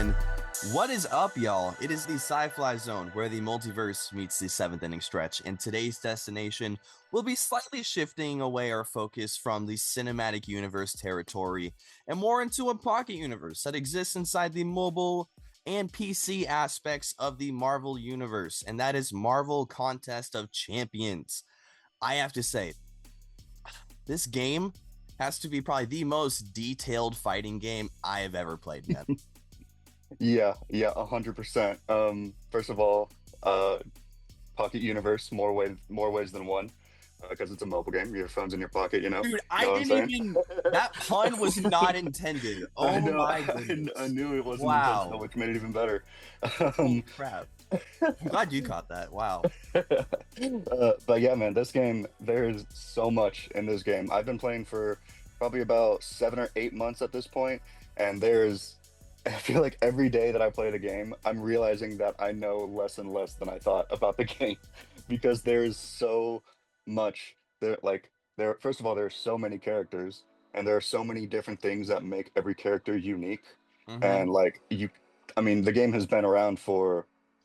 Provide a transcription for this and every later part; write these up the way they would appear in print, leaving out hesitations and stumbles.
everyone. What is up, y'all? It is the Sci-Fly zone where the multiverse meets the seventh inning stretch, and today's destination will be slightly shifting away our focus from the cinematic universe territory and more into a pocket universe that exists inside the mobile and PC aspects of the Marvel universe, and that is Marvel Contest of Champions. I have to say, this game has to be probably the most detailed fighting game I have ever played, man. Yeah, 100%. First of all, Pocket Universe, more ways than one, because it's a mobile game. Your phone's in your pocket, you know. Dude, Know I what I'm didn't saying? even. That pun was not intended. I Oh know, my goodness. I knew it wasn't intentional, Wow. which made it even better. Holy Um, crap. I'm glad you caught that. Wow. but yeah, man, this game, there's so much in this game. I've been playing for probably about 7 or 8 months at this point, and I feel like every day that I play the game, I'm realizing that I know less and less than I thought about the game because there's so much first of all, there are so many characters and there are so many different things that make every character unique. Mm-hmm. And I mean, the game has been around for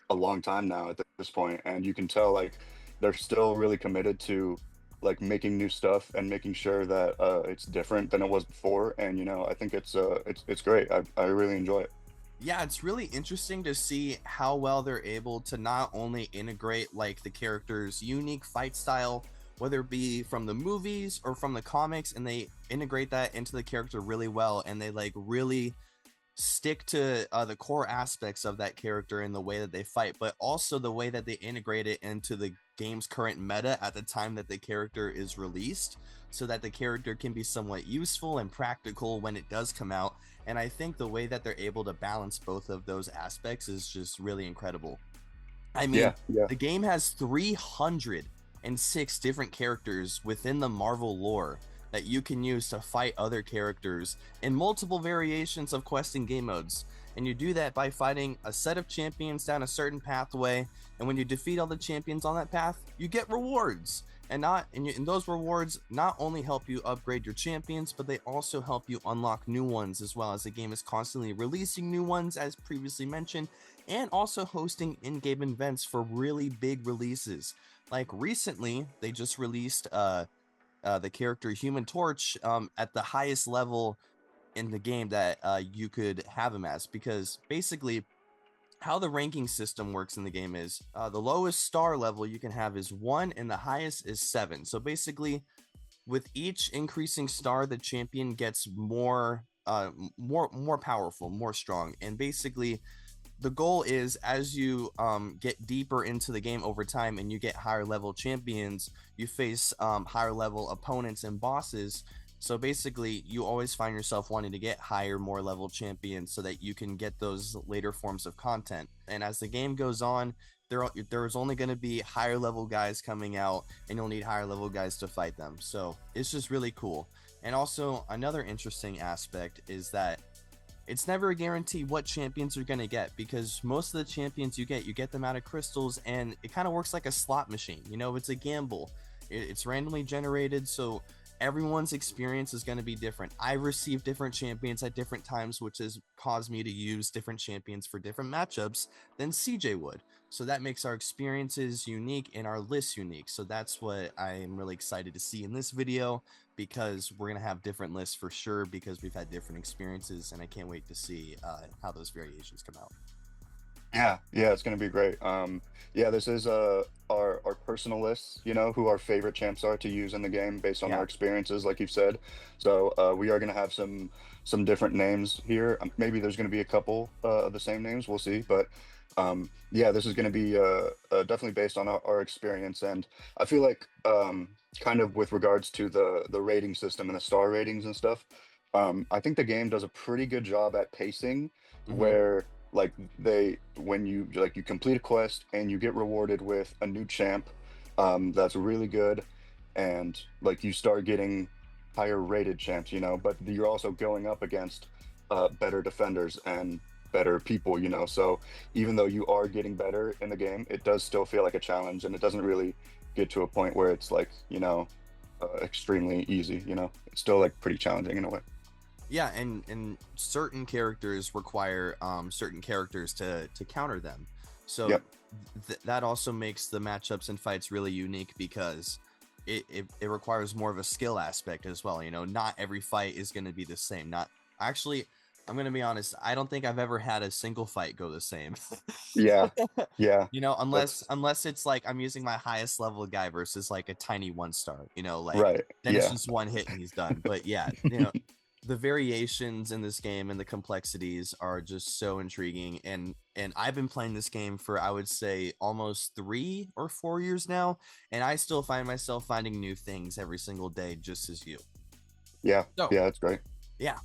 a long time now at this point, and you can tell like they're still really committed to like making new stuff and making sure that it's different than it was before. And I think it's great. I really enjoy it. Yeah, it's really interesting to see how well they're able to not only integrate like the character's unique fight style, whether it be from the movies or from the comics, and they integrate that into the character really well, and they like really stick to the core aspects of that character in the way that they fight, but also the way that they integrate it into the game's current meta at the time that the character is released, so that the character can be somewhat useful and practical when it does come out. And I think the way that they're able to balance both of those aspects is just really incredible. I mean, Yeah. the game has 306 different characters within the Marvel lore that you can use to fight other characters in multiple variations of quest and game modes. And you do that by fighting a set of champions down a certain pathway. And when you defeat all the champions on that path, you get rewards. And those rewards not only help you upgrade your champions, but they also help you unlock new ones, as well as the game is constantly releasing new ones, as previously mentioned, and also hosting in-game events for really big releases. Like recently, they just released the character Human Torch at the highest level in the game that you could have him as, because basically how the ranking system works in the game is the lowest star level you can have is 1 and the highest is 7. So basically with each increasing star, the champion gets more powerful, more strong. And basically the goal is, as you get deeper into the game over time and you get higher level champions, you face higher level opponents and bosses. So basically you always find yourself wanting to get higher, more level champions so that you can get those later forms of content. And as the game goes on, there's only going to be higher level guys coming out, and you'll need higher level guys to fight them. So it's just really cool. And also another interesting aspect is that it's never a guarantee what champions you're going to get, because most of the champions you get them out of crystals, and it kind of works like a slot machine. It's a gamble. It's randomly generated, so everyone's experience is going to be different. I've received different champions at different times, which has caused me to use different champions for different matchups than CJ would. So that makes our experiences unique and our lists unique. So that's what I am really excited to see in this video, because we're going to have different lists for sure, because we've had different experiences, and I can't wait to see how those variations come out. Yeah, it's gonna be great. Yeah, this is our personal lists, who our favorite champs are to use in the game based on Yeah. our experiences, like you've said. So we are gonna have some different names here. Maybe there's gonna be a couple of the same names. We'll see. But yeah, this is gonna be definitely based on our experience, and I feel like kind of with regards to the rating system and the star ratings and stuff. I think the game does a pretty good job at pacing, Mm-hmm. where like when you complete a quest and you get rewarded with a new champ that's really good, and like you start getting higher rated champs, but you're also going up against better defenders and better people, so even though you are getting better in the game, it does still feel like a challenge, and it doesn't really get to a point where it's like extremely easy. It's still like pretty challenging in a way. Yeah, and certain characters require certain characters to counter them. So Yep. that also makes the matchups and fights really unique because it requires more of a skill aspect as well. You know, not every fight is going to be the same. Not actually, I'm going to be honest, I don't think I've ever had a single fight go the same. Yeah. Yeah. You know, That's unless it's like I'm using my highest level guy versus like a tiny 1-star, you know, like right. then it's Yeah. just one hit and he's done. But yeah, you know, the variations in this game and the complexities are just so intriguing, and I've been playing this game for, I would say, almost 3 or 4 years now, and I still find myself finding new things every single day, just as you. Yeah. So Yeah. That's great. yeah,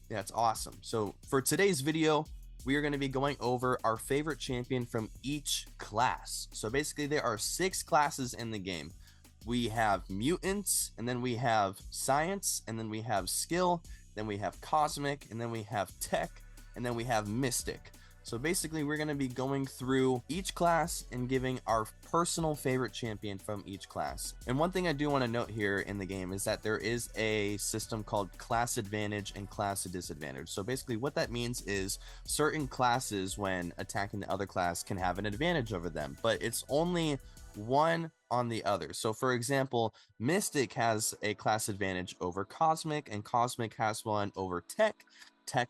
yeah, it's awesome. So for today's video, we are going to be going over our favorite champion from each class. So basically there are 6 classes in the game. We have mutants, and then we have science, and then we have skill, then we have cosmic, and then we have tech, and then we have mystic. So basically we're going to be going through each class and giving our personal favorite champion from each class. And one thing I do want to note here in the game is that there is a system called class advantage and class disadvantage. So basically what that means is certain classes, when attacking the other class, can have an advantage over them, but it's only one on the other. So for example, Mystic has a class advantage over Cosmic, and Cosmic has one over Tech. Tech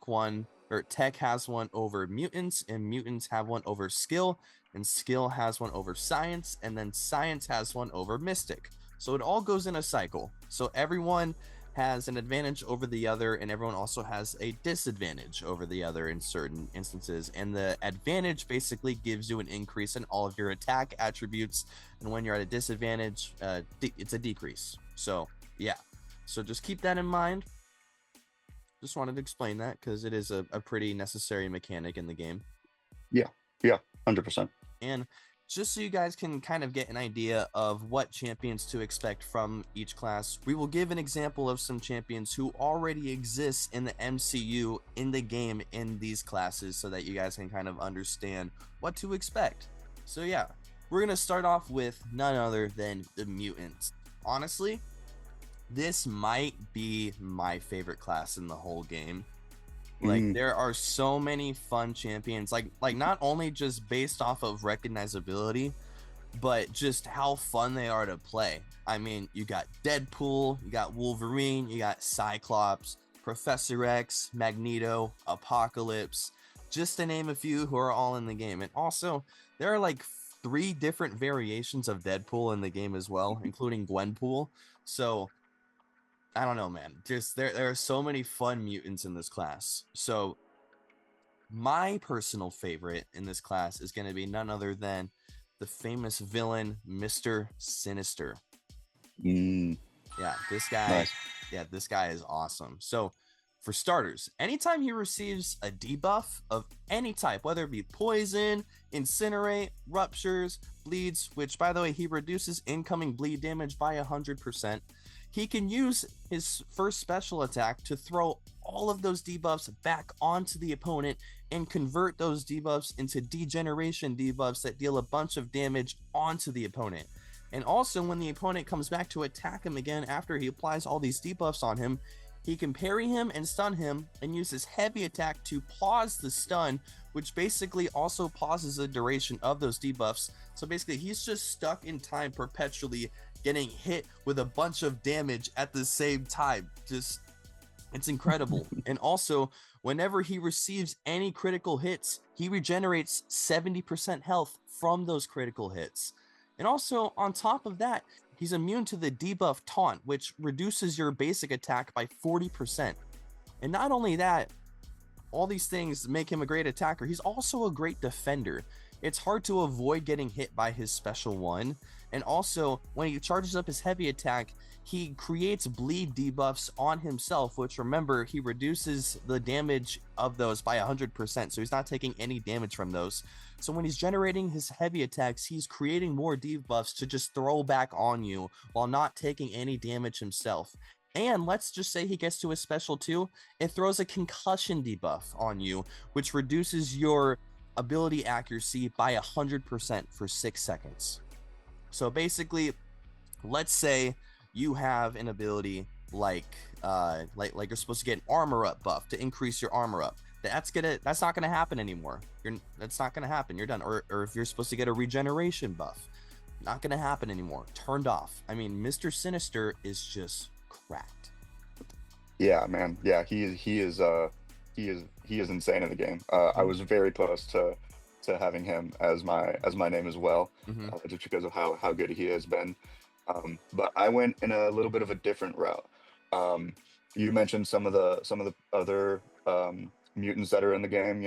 has one over Mutants, and Mutants have one over Skill, and Skill has one over Science, and then Science has one over Mystic. So it all goes in a cycle. So everyone has an advantage over the other, and everyone also has a disadvantage over the other in certain instances. And the advantage basically gives you an increase in all of your attack attributes, and when you're at a disadvantage, it's a decrease. So yeah, so just keep that in mind. Just wanted to explain that because it is a pretty necessary mechanic in the game. Yeah. Yeah. 100%. And just so you guys can kind of get an idea of what champions to expect from each class, we will give an example of some champions who already exist in the MCU in the game in these classes, so that you guys can kind of understand what to expect. So yeah, we're going to start off with none other than the mutants. Honestly, this might be my favorite class in the whole game. Like there are so many fun champions, like not only just based off of recognizability, but just how fun they are to play. I mean, you got Deadpool, you got Wolverine, you got Cyclops, Professor X, Magneto, Apocalypse, just to name a few, who are all in the game. And also there are like 3 different variations of Deadpool in the game as well, including Gwenpool. So I don't know, man. Just there are so many fun mutants in this class. So my personal favorite in this class is going to be none other than the famous villain, Mr. Sinister. Yeah, this guy, Nice. yeah, this guy is awesome. So for starters, anytime he receives a debuff of any type, whether it be poison, incinerate, ruptures, bleeds, which by the way, he reduces incoming bleed damage by 100%. He can use his first special attack to throw all of those debuffs back onto the opponent and convert those debuffs into degeneration debuffs that deal a bunch of damage onto the opponent. And also, when the opponent comes back to attack him again after he applies all these debuffs on him, he can parry him and stun him and use his heavy attack to pause the stun, which basically also pauses the duration of those debuffs. So basically, he's just stuck in time perpetually, getting hit with a bunch of damage at the same time. Just, it's incredible. And also, whenever he receives any critical hits, he regenerates 70% health from those critical hits. And also, on top of that, he's immune to the debuff Taunt, which reduces your basic attack by 40%. And not only that, all these things make him a great attacker. He's also a great defender. It's hard to avoid getting hit by his special one. And also, when he charges up his heavy attack, he creates bleed debuffs on himself, which, remember, he reduces the damage of those by 100%, so he's not taking any damage from those. So when he's generating his heavy attacks, he's creating more debuffs to just throw back on you while not taking any damage himself. And let's just say he gets to his special 2, it throws a concussion debuff on you, which reduces your ability accuracy by 100% for 6 seconds. So basically, let's say you have an ability like you're supposed to get an armor up buff to increase your armor up. That's not gonna happen anymore. That's not gonna happen. You're done. Or if you're supposed to get a regeneration buff, not gonna happen anymore. Turned off. I mean, Mr. Sinister is just cracked. Yeah, man. Yeah, he is insane in the game. I was very close to having him as my name as well, just because of how good he has been. But I went in a little bit of a different route. You mentioned some of the other mutants that are in the game.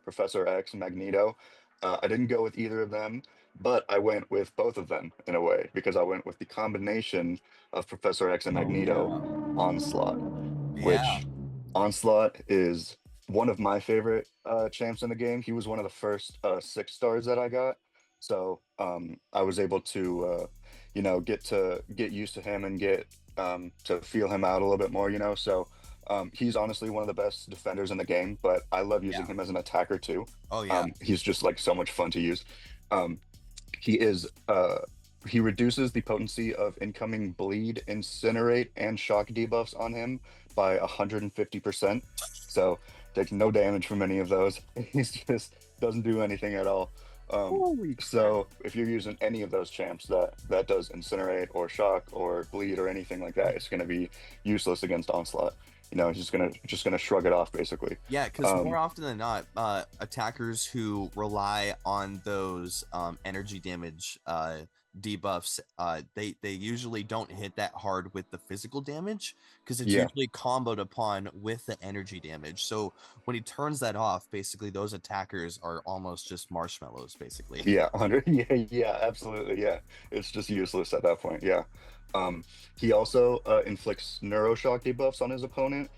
Professor X, Magneto. I didn't go with either of them, but I went with both of them in a way because I went with the combination of Professor X and Magneto, Onslaught, Yeah. which Onslaught is one of my favorite champs in the game. He was one of the first 6 stars that I got, so I was able to get used to him and get to feel him out a little bit more. So he's honestly one of the best defenders in the game, but I love using him as an attacker too. Oh yeah. He's just like so much fun to use. He is he reduces the potency of incoming bleed, incinerate, and shock debuffs on him by 150%. So takes no damage from any of those. He's just doesn't do anything at all. So if you're using any of those champs that does incinerate or shock or bleed or anything like that, it's going to be useless against Onslaught. He's just gonna shrug it off basically. Yeah, because more often than not, attackers who rely on those energy damage debuffs, they usually don't hit that hard with the physical damage because it's usually comboed upon with the energy damage. So when he turns that off, basically those attackers are almost just marshmallows, basically. Yeah, 100. Yeah, absolutely. Yeah, it's just useless at that point. Yeah. He also inflicts neuroshock debuffs on his opponent,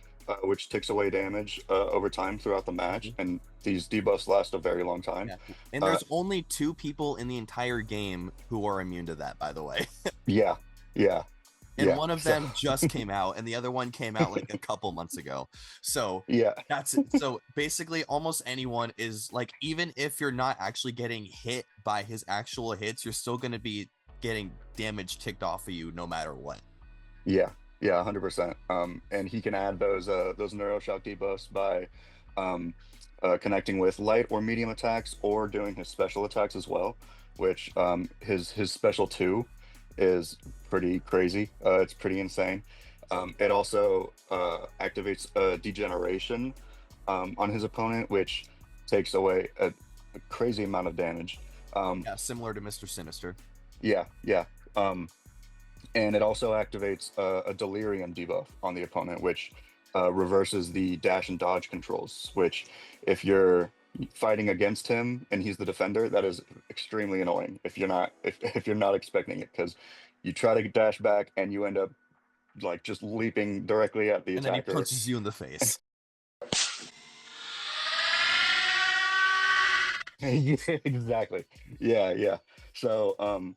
which takes away damage over time throughout the match, and these debuffs last a very long time. Yeah. And there's only 2 people in the entire game who are immune to that, by the way. Yeah. And one of them just came out, and the other one came out like a couple months ago. So that's it. So basically, almost anyone is like, even if you're not actually getting hit by his actual hits, you're still going to be getting damage ticked off of you no matter what. Yeah, 100%. And he can add those neuroshock debuffs by connecting with light or medium attacks or doing his special attacks as well, which his special 2 is pretty crazy. It's pretty insane. It also activates a degeneration on his opponent, which takes away a crazy amount of damage. Similar to Mr. Sinister. Yeah. And it also activates a delirium debuff on the opponent, which reverses the dash and dodge controls, which if you're fighting against him and he's the defender, that is extremely annoying if you're not expecting it, because you try to dash back and you end up like just leaping directly at the attacker. And then he punches you in the face. Yeah, exactly. Yeah. So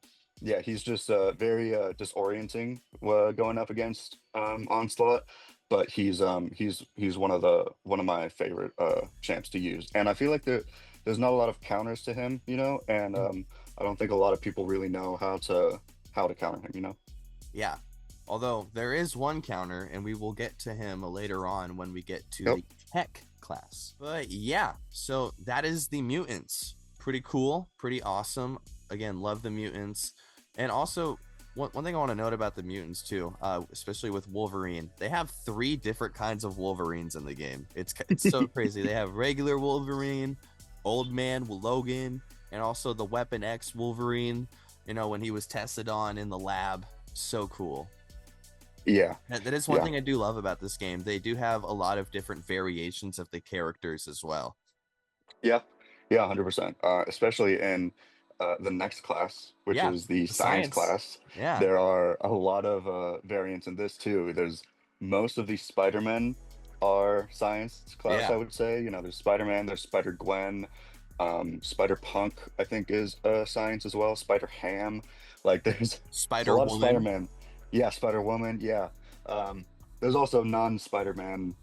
he's just very disorienting going up against Onslaught, but he's one of my favorite champs to use, and I feel like there's not a lot of counters to him, and I don't think a lot of people really know how to counter him, Yeah, although there is one counter, and we will get to him later on when we get to the tech class. But yeah, so that is the mutants. Pretty cool, pretty awesome. Again, love the mutants. And also, one thing I want to note about the mutants too, especially with Wolverine, they have 3 different kinds of Wolverines in the game. It's so crazy. They have regular Wolverine, Old Man Logan, and also the Weapon X Wolverine, when he was tested on in the lab. So cool. Yeah. That is one thing I do love about this game. They do have a lot of different variations of the characters as well. Yeah, 100%. Especially in the next class, which is the science class. Yeah. There are a lot of variants in this too. There's most of these Spider-Men are science class, I would say. There's Spider-Man, there's Spider-Gwen, Spider-Punk, I think is science as well. Spider-Ham, like there's a lot of Spider-Man. Yeah, Spider-Woman, yeah. There's also non-Spider-Man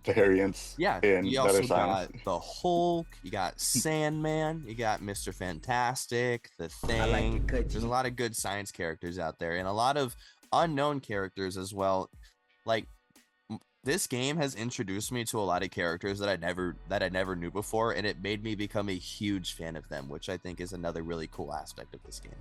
variants. Yeah, you also got the Hulk, you got Sandman, you got Mr. Fantastic, the Thing. There's a lot of good science characters out there, and a lot of unknown characters as well. like this game has introduced me to a lot of characters that I never knew before, and it made me become a huge fan of them, which I think is another really cool aspect of this game.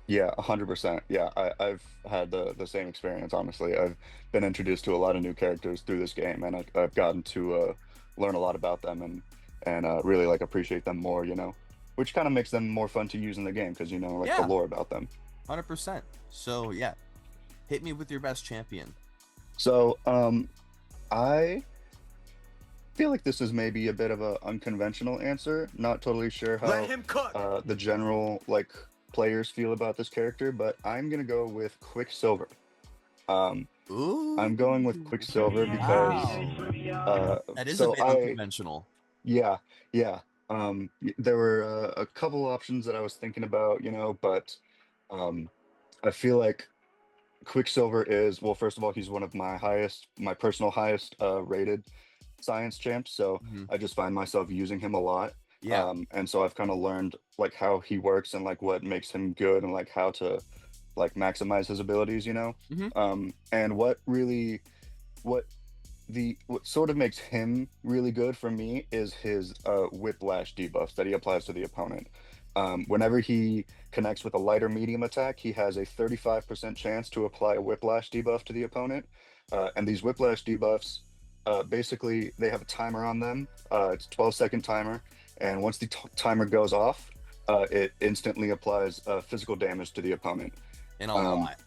Yeah, 100%. Yeah, I've had the same experience, honestly. I've been introduced to a lot of new characters through this game, and I've gotten to learn a lot about them and really like appreciate them more, which kind of makes them more fun to use in the game because you know like the Yeah, lore about them. 100%. So yeah, hit me with your best champion. So, I feel like this is maybe a bit of a unconventional answer. Not totally sure Let how him cook. the general like players feel about this character, but I'm gonna go with Quicksilver. Um, Ooh, I'm going with Quicksilver because wow, that is a so bit I unconventional. yeah, yeah. There were a couple options that I was thinking about, but um, I feel like Quicksilver is, well, first of all, he's one of my personal highest rated science champs. So Mhm. I just find myself using him a lot. Yeah. And so I've kind of learned like how he works and like what makes him good and like how to like maximize his abilities. Hmm. And what what sort of makes him really good for me is his whiplash debuffs that he applies to the opponent. Whenever he connects with a light or medium attack, he has a 35% chance to apply a whiplash debuff to the opponent. And these whiplash debuffs, basically, they have a timer on them. It's a 12-second timer. And once the timer goes off, it instantly applies physical damage to the opponent. And a Um, lot.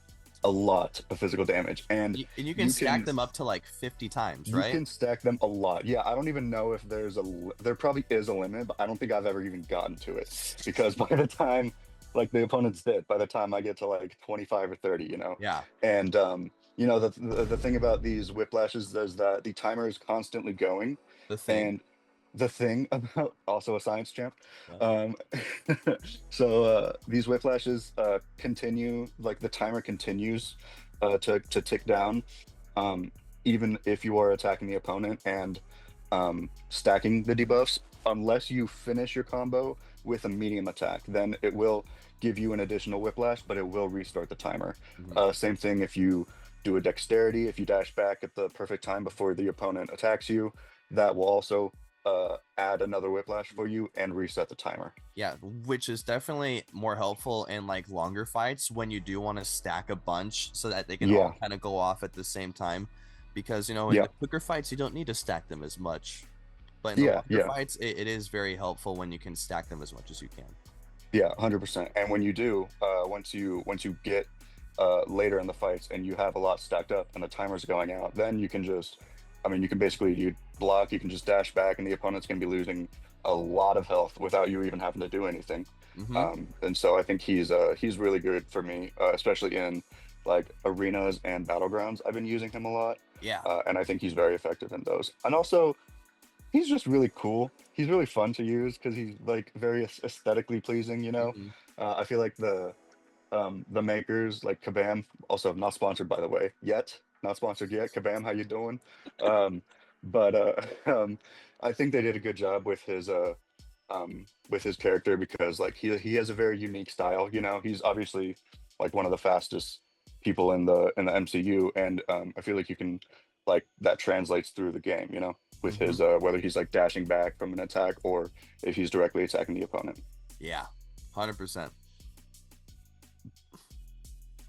a lot of physical damage. And And you can stack them up to like 50 times, you right? can stack them a lot. Yeah, I don't even know if there probably is a limit, but I don't think I've ever even gotten to it because by the time like the opponent's dead, by the time I get to like 25 or 30. Yeah. And the thing about these whiplashes is that the timer is constantly going, The thing. and the thing about also a science champ. Yeah. Um, so these whiplashes continue, like the timer continues to tick down, um, even if you are attacking the opponent and stacking the debuffs. Unless you finish your combo with a medium attack, then it will give you an additional whiplash, but it will restart the timer. Mhm. Same thing if you do a dexterity, if you dash back at the perfect time before the opponent attacks you, that will also add another whiplash for you and reset the timer. Yeah, which is definitely more helpful in like longer fights when you do want to stack a bunch so that they can Yeah, all kind of go off at the same time. Because, in yeah, the quicker fights, you don't need to stack them as much. But in the yeah, longer yeah, fights, it is very helpful when you can stack them as much as you can. yeah, 100%. And when you do, once you get later in the fights and you have a lot stacked up and the timer's going out, then you can just, I mean, you block, you can just dash back, and the opponent's going to be losing a lot of health without you even having to do anything. Hmm. And so I think he's really good for me, especially in like arenas and battlegrounds. I've been using him a lot, Yeah. and I think he's very effective in those. And also, he's just really cool. He's really fun to use because he's like very aesthetically pleasing. Hmm. I feel like the makers like Kabam, also not sponsored by the way yet, not sponsored yet. Kabam, how you doing? Um, but I think they did a good job with his character because like he has a very unique style. He's obviously like one of the fastest people in the MCU, and I feel like you can like that translates through the game. With Hmm. his whether he's like dashing back from an attack or if he's directly attacking the opponent. Yeah. 100%.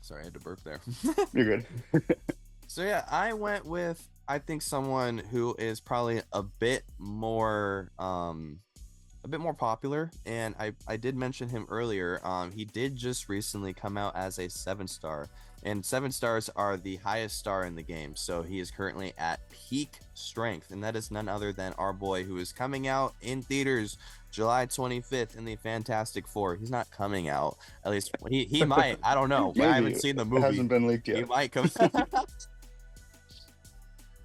Sorry, I had to burp there. You're good. So yeah, I went with I think someone who is probably a bit more popular, and I did mention him earlier. He did just recently come out as a 7-star, and 7 stars are the highest star in the game. So he is currently at peak strength, and that is none other than our boy who is coming out in theaters July 25th in the Fantastic Four. He's not coming out. At least he might. I don't know. I Maybe haven't seen the it movie. hasn't been leaked He yet. might come.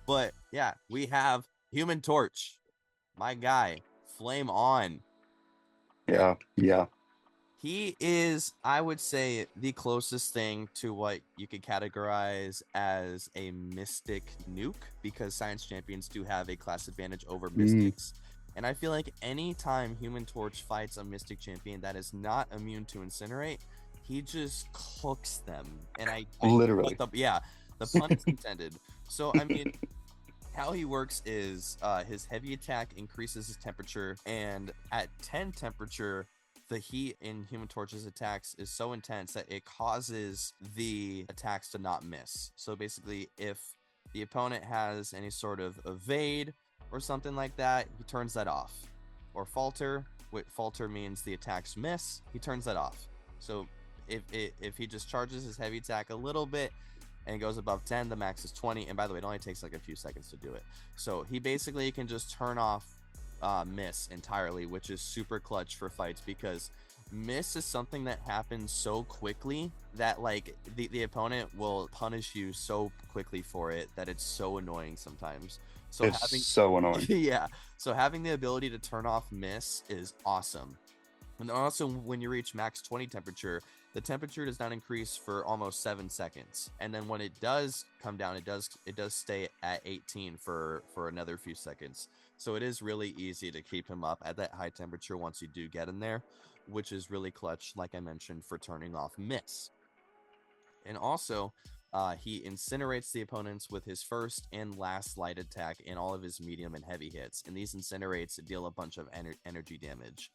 But yeah, we have Human Torch, my guy, Flame On. Yeah, yeah. He is, I would say, the closest thing to what you could categorize as a Mystic nuke, because Science Champions do have a class advantage over Mystics. And I feel like anytime Human Torch fights a Mystic champion that is not immune to Incinerate, he just cooks them. And Literally. yeah, The pun is intended. So I mean, how he works is his heavy attack increases his temperature, and at 10 temperature, the heat in Human Torch's attacks is so intense that it causes the attacks to not miss. So basically, if the opponent has any sort of evade or something like that, he turns that off. Or falter, what falter means the attacks miss, he turns that off. So if he just charges his heavy attack a little bit and goes above 10, the max is 20. And by the way, it only takes like a few seconds to do it. So he basically can just turn off miss entirely, which is super clutch for fights, because miss is something that happens so quickly that like the opponent will punish you so quickly for it that it's so annoying sometimes. So It's having so annoying. yeah, so having the ability to turn off miss is awesome. And also, when you reach max 20 temperature, the temperature does not increase for almost 7 seconds. And then when it does come down, it does stay at 18 for another few seconds. So it is really easy to keep him up at that high temperature once you do get in there, which is really clutch, like I mentioned, for turning off miss. And also, he incinerates the opponents with his first and last light attack in all of his medium and heavy hits. And these incinerates deal a bunch of energy damage.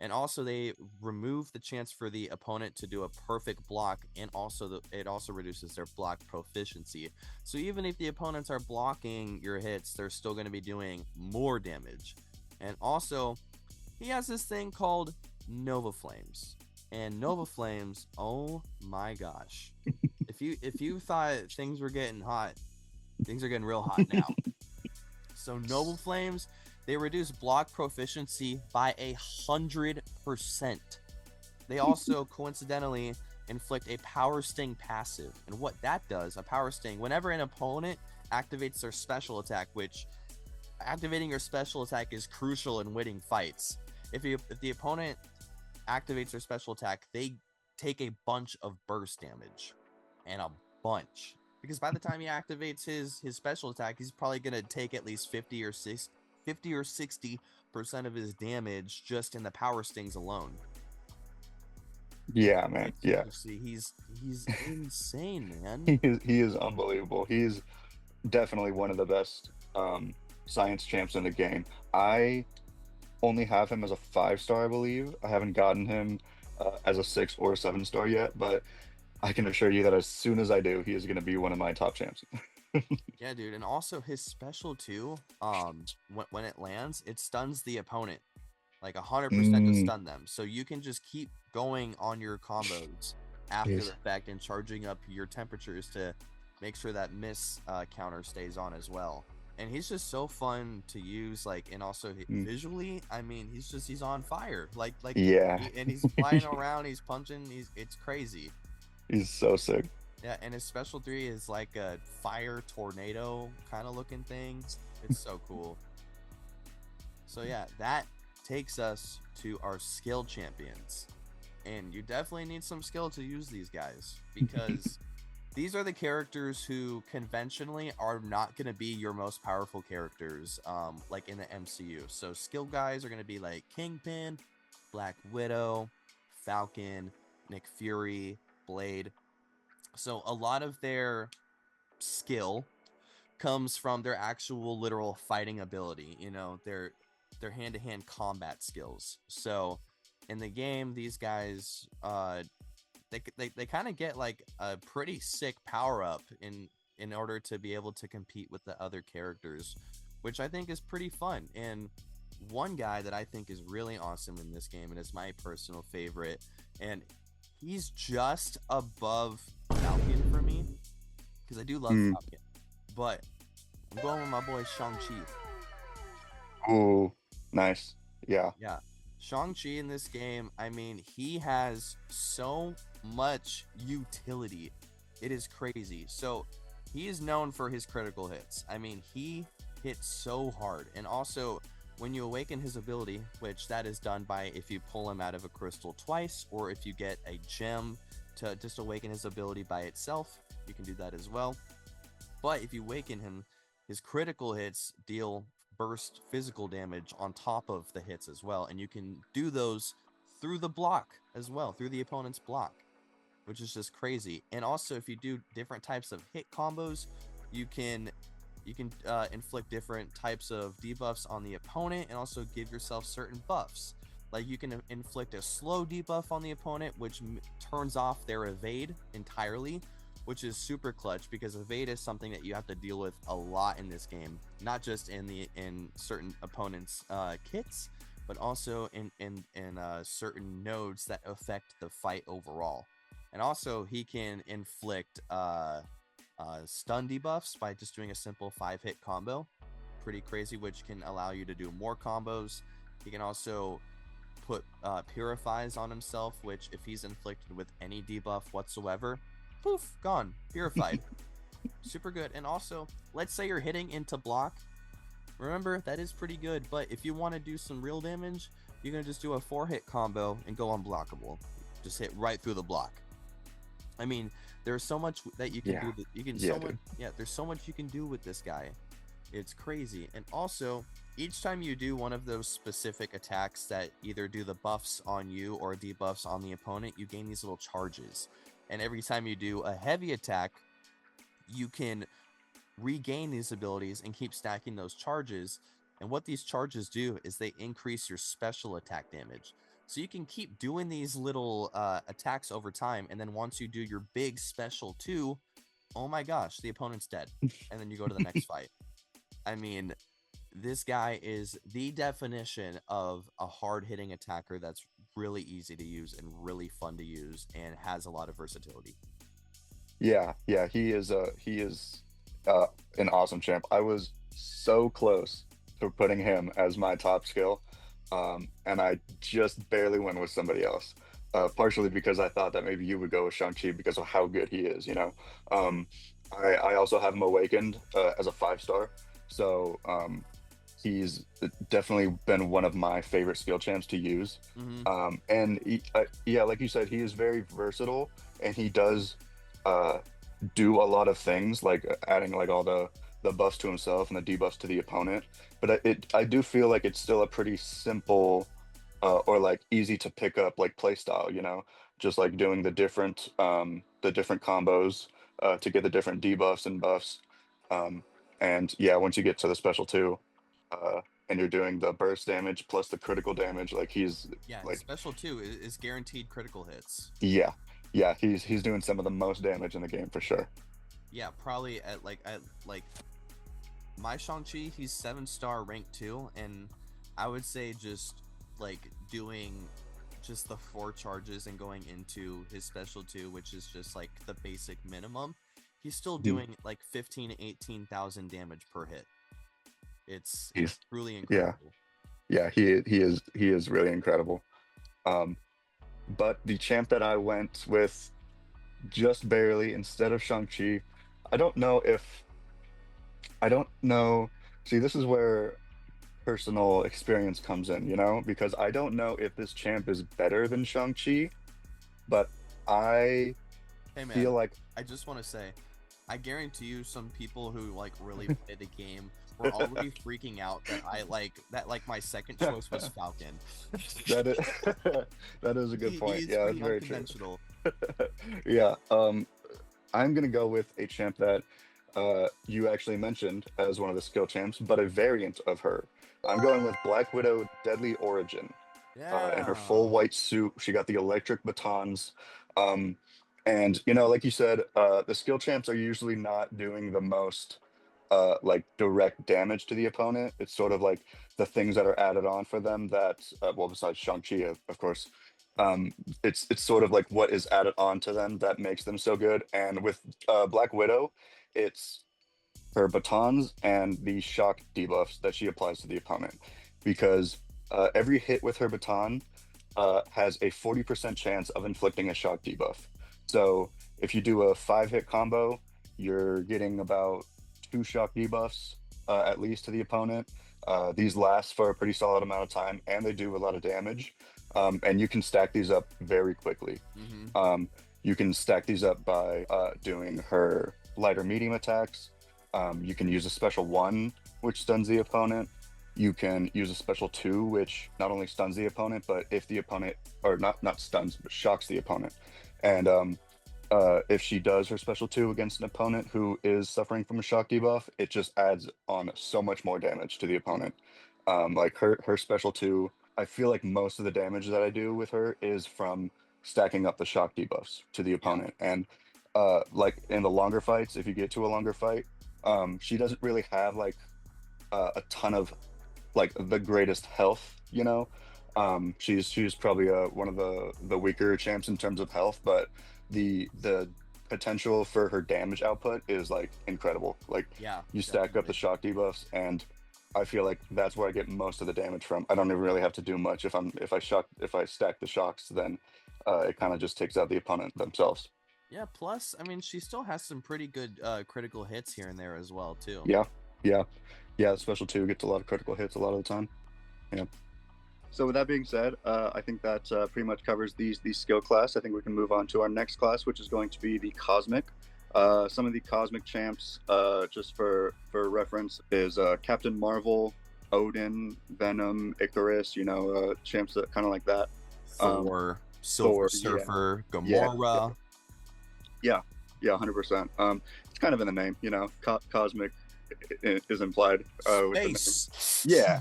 And also, they remove the chance for the opponent to do a perfect block, and also it also reduces their block proficiency. So even if the opponents are blocking your hits, they're still going to be doing more damage. And also, he has this thing called Nova Flames. And Nova Flames, oh my gosh. If you thought things were getting hot, things are getting real hot now. So Nova Flames, they reduce block proficiency by 100%. They also coincidentally inflict a power sting passive. And what that does, a power sting, whenever an opponent activates their special attack, which activating your special attack is crucial in winning fights. If the opponent activates their special attack, they take a bunch of burst damage, and a bunch, because by the time he activates his special attack, he's probably gonna take at least 50 or 60% of his damage just in the power stings alone. Yeah, man. Like, Yeah. seriously, he's insane, man. He is unbelievable. He's definitely one of the best science champs in the game. I only have him as a 5-star, I believe. I haven't gotten him as a 6 or 7-star yet, but I can assure you that as soon as I do, he is going to be one of my top champs. Yeah, dude, and also his special too. When it lands, it stuns the opponent like 100% to stun them. So you can just keep going on your combos after Yes. the fact and charging up your temperatures to make sure that miss counter stays on as well. And he's just so fun to use, like, and also visually, I mean, he's on fire, Yeah. and he's flying around, he's punching, it's crazy. He's so sick. Yeah, and his special 3 is like a fire tornado kind of looking thing. It's so cool. So yeah, that takes us to our skill champions. And you definitely need some skill to use these guys, because these are the characters who conventionally are not going to be your most powerful characters, like in the MCU. So skill guys are going to be like Kingpin, Black Widow, Falcon, Nick Fury, Blade. So a lot of their skill comes from their actual literal fighting ability, their hand-to-hand combat skills. So in the game, these guys they kind of get like a pretty sick power up in order to be able to compete with the other characters, which I think is pretty fun. And one guy that I think is really awesome in this game, and is my personal favorite, and he's just above Falcon for me, because I do love Falcon, but I'm going with my boy Shang-Chi. Oh, nice. Yeah. Yeah. Shang-Chi in this game, I mean, he has so much utility. It is crazy. So he is known for his critical hits. I mean, he hits so hard. And also, when you awaken his ability, which that is done by if you pull him out of a crystal twice, or if you get a gem to just awaken his ability by itself, you can do that as well. But if you awaken him, his critical hits deal burst physical damage on top of the hits as well, and you can do those through the block as well, through the opponent's block, which is just crazy. And also, if you do different types of hit combos, you can inflict different types of debuffs on the opponent, and also give yourself certain buffs. Like you can inflict a slow debuff on the opponent, which turns off their evade entirely, which is super clutch because evade is something that you have to deal with a lot in this game, not just in certain opponents' kits, but also in certain nodes that affect the fight overall. And also, he can inflict stun debuffs by just doing a simple 5-hit combo. Pretty crazy, which can allow you to do more combos. He can also put purifies on himself, which if he's inflicted with any debuff whatsoever, poof, gone, purified. Super good. And also, let's say you're hitting into block. Remember, that is pretty good, but if you want to do some real damage, you're going to just do a 4-hit combo and go unblockable. Just hit right through the block. I mean, there's so much that you can do. There's so much you can do with this guy. It's crazy. And also, each time you do one of those specific attacks that either do the buffs on you or debuffs on the opponent, you gain these little charges. And every time you do a heavy attack, you can regain these abilities and keep stacking those charges. And what these charges do is they increase your special attack damage. So you can keep doing these little attacks over time, and then once you do your big special 2, oh my gosh, the opponent's dead. And then you go to the next fight. I mean, this guy is the definition of a hard-hitting attacker that's really easy to use and really fun to use and has a lot of versatility. Yeah, he is an awesome champ. I was so close to putting him as my top skill. And I just barely went with somebody else, partially because I thought that maybe you would go with Shang-Chi because of how good he is, you know. I also have him awakened as a 5-star, so he's definitely been one of my favorite skill champs to use. And like you said, he is very versatile, and he does do a lot of things, like adding like all the buffs to himself and the debuffs to the opponent. But I do feel like it's still a pretty simple or like easy to pick up like play style, you know, just like doing the different combos to get the different debuffs and buffs. And yeah, once you get to the special 2 and you're doing the burst damage plus the critical damage, like he's like special 2 is guaranteed critical hits. Yeah, he's doing some of the most damage in the game for sure. Yeah, probably at my Shang-Chi, he's 7-star rank 2, and I would say just like doing just the 4 charges and going into his special 2, which is just like the basic minimum, he's still doing like 15 to 18,000 damage per hit. He's truly incredible. Yeah, he is really incredible. But the champ that I went with just barely instead of Shang-Chi, I don't know. See, this is where personal experience comes in, you know, because I don't know if this champ is better than Shang-Chi, but I feel like I just want to say, I guarantee you some people who like really play the game were already freaking out that my second choice was Falcon. That is a good point. Yeah, that's very true. Yeah, I'm gonna go with a champ that you actually mentioned as one of the skill champs, but a variant of her. I'm going with Black Widow Deadly Origin. In her full white suit, she got the electric batons. And you know, like you said, the skill champs are usually not doing the most like direct damage to the opponent. It's sort of like the things that are added on for them that well, besides Shang-Chi, of course, it's sort of like what is added on to them that makes them so good. And with Black Widow, it's her batons and the shock debuffs that she applies to the opponent, because every hit with her baton has a 40% chance of inflicting a shock debuff. So if you do a 5-hit combo, you're getting about 2 shock debuffs at least to the opponent. These last for a pretty solid amount of time, and they do a lot of damage. And you can stack these up very quickly. You can stack these up by doing her light or medium attacks. You can use a special 1, which stuns the opponent. You can use a special 2, which not only stuns the opponent, but if the opponent, or not stuns, but shocks the opponent. And if she does her special 2 against an opponent who is suffering from a shock debuff, it just adds on so much more damage to the opponent. Like her special 2, I feel like most of the damage that I do with her is from stacking up the shock debuffs to the Yeah. opponent. And like in the longer fights, if you get to a longer fight, she doesn't really have like a ton of like the greatest health, you know. She's probably one of the weaker champs in terms of health, but the potential for her damage output is like incredible. Like Yeah, you stack up the definitely. shock debuffs, and I feel like that's where I get most of the damage from. I don't even really have to do much. If I stack the shocks, then it kind of just takes out the opponent themselves. Yeah, plus, I mean, she still has some pretty good critical hits here and there as well, too. Yeah, yeah, yeah. Special 2 gets a lot of critical hits a lot of the time. Yeah. So with that being said, I think that pretty much covers these skill class. I think we can move on to our next class, which is going to be the Cosmic. Some of the Cosmic champs, just for reference, is Captain Marvel, Odin, Venom, Icarus. You know, champs that kind of like that. Thor, Silver Thor, Surfer, yeah, Gamora. yeah, 100%. It's kind of in the name, you know. Cosmic is implied with the name. Space. Yeah.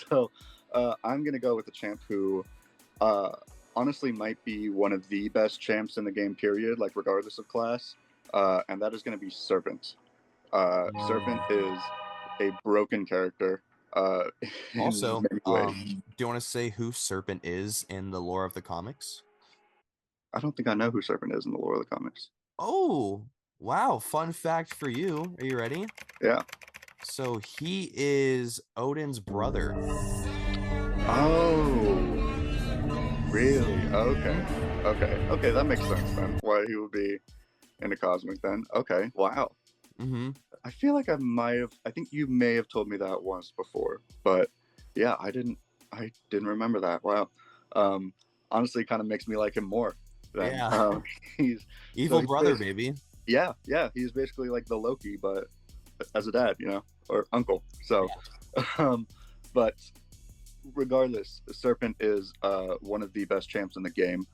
So I'm gonna go with a champ who honestly might be one of the best champs in the game, period, like regardless of class, and that is gonna be Serpent. Serpent is a broken character in Also, many ways. do you want to say who Serpent is in the lore of the comics? I don't think I know who Serpent is in the lore of the comics. Oh, wow. Fun fact for you. Are you ready? Yeah. So he is Odin's brother. Oh, really? Okay. That makes sense then. Why he would be in the Cosmic then? Okay. Wow. Mm-hmm. I feel like I think you may have told me that once before, but yeah, I didn't remember that. Wow. Honestly, kind of makes me like him more then. Yeah. He's Evil he's brother, basi- baby. yeah, he's basically like the Loki, but as a dad, you know, or uncle. So, but regardless, Serpent is one of the best champs in the game.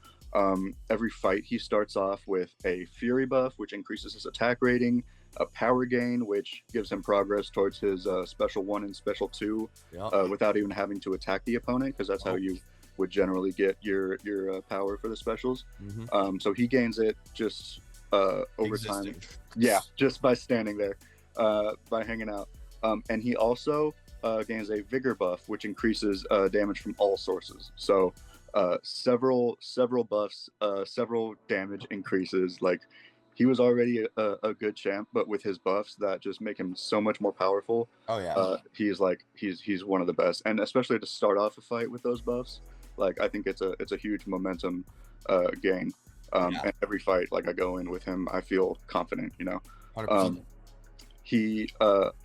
Every fight he starts off with a Fury buff, which increases his attack rating, a Power gain, which gives him progress towards his Special 1 and Special 2 Yep. without even having to attack the opponent, because that's how you would generally get your power for the specials. Mm-hmm. So he gains it just over time. Yeah, just by standing there, by hanging out. And he also gains a Vigor buff, which increases damage from all sources. So several buffs, several damage increases. Like he was already a good champ, but with his buffs that just make him so much more powerful. Oh yeah. He's one of the best, and especially to start off a fight with those buffs. Like I think it's a huge momentum gain. And every fight, like I go in with him, I feel confident. You know. 100%. He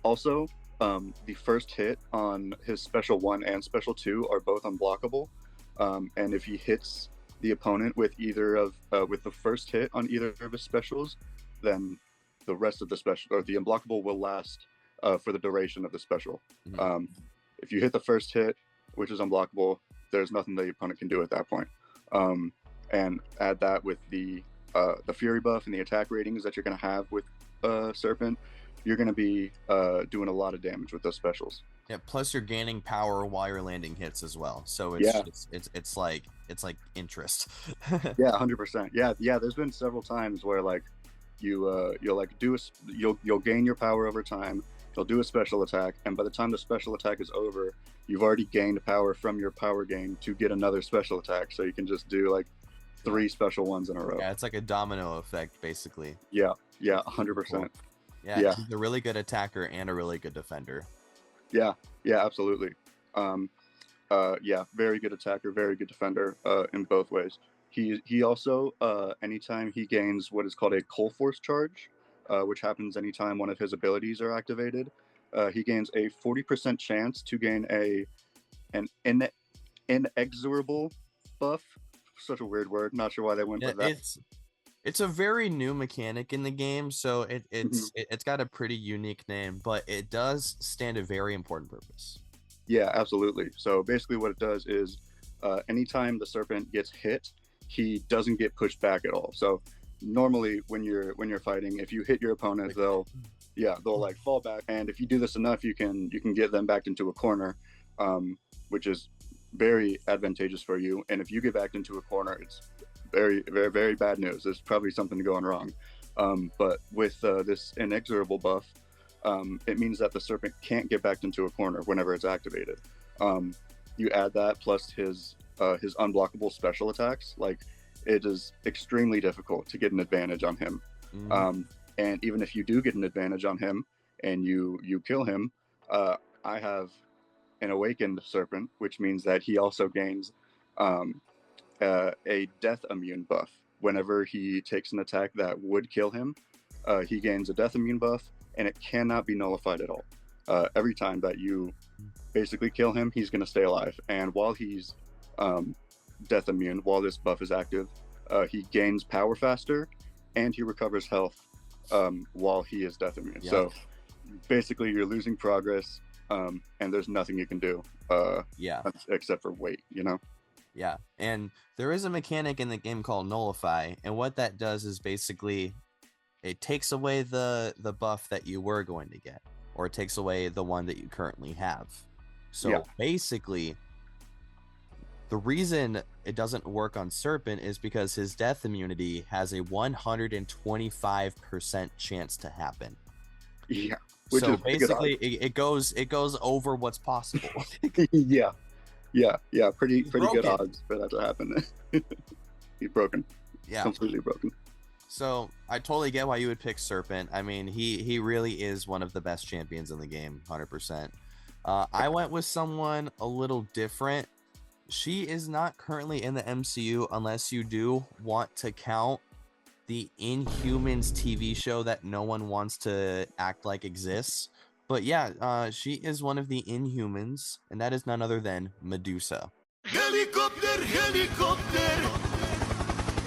also the first hit on his Special 1 and Special 2 are both unblockable. And if he hits the opponent with with the first hit on either of his specials, then the rest of the special or the unblockable will last for the duration of the special. Mm-hmm. If you hit the first hit, which is unblockable, there's nothing the opponent can do at that point. And add that with the Fury buff and the attack ratings that you're going to have with Serpent, you're going to be doing a lot of damage with those specials. Yeah, plus you're gaining power while you're landing hits as well. So it's like interest. Yeah, 100%. Yeah. There's been several times where like you'll like you'll gain your power over time. You'll do a special attack, and by the time the special attack is over, you've already gained power from your power gain to get another special attack. So you can just do like 3 special ones in a row. Yeah, it's like a domino effect, basically. Yeah, 100%. Cool. Yeah, he's a really good attacker and a really good defender. Yeah, absolutely. Very good attacker, very good defender in both ways. He also, anytime he gains what is called a Coal Force charge, which happens anytime one of his abilities are activated, he gains a 40% chance to gain an inexorable buff. Such a weird word. Not sure why they went with that. It's a very new mechanic in the game, so it's got a pretty unique name, but it does stand a very important purpose. Yeah, absolutely. So basically what it does is anytime the Serpent gets hit, he doesn't get pushed back at all. So normally when you're fighting, if you hit your opponent, they'll like fall back, and if you do this enough, you can get them backed into a corner, which is very advantageous for you. And if you get backed into a corner, it's very, very, very bad news. There's probably something going wrong. But with this inexorable buff, it means that the serpent can't get backed into a corner whenever it's activated. You add that plus his unblockable special attacks, like it is extremely difficult to get an advantage on him. And even if you do get an advantage on him and you kill him, I have an awakened serpent, which means that he also gains a death immune buff. Whenever he takes an attack that would kill him, he gains a death immune buff, and it cannot be nullified at all. Every time that you basically kill him, he's going to stay alive. And while he's death immune, while this buff is active, he gains power faster, and he recovers health while he is death immune. Yep. So basically, you're losing progress, and there's nothing you can do except for wait, you know? Yeah, and there is a mechanic in the game called Nullify, and what that does is basically it takes away the buff that you were going to get, or it takes away the one that you currently have. So basically, the reason it doesn't work on Serpent is because his death immunity has a 125% chance to happen. Yeah. So basically, it goes over what's possible. Yeah, pretty good odds for that to happen. He's broken. Yeah, completely broken. So I totally get why you would pick Serpent. I mean, he really is one of the best champions in the game, 100%. I went with someone a little different. She is not currently in the MCU unless you do want to count the Inhumans TV show that no one wants to act like exists. But yeah, she is one of the Inhumans, and that is none other than Medusa. Helicopter!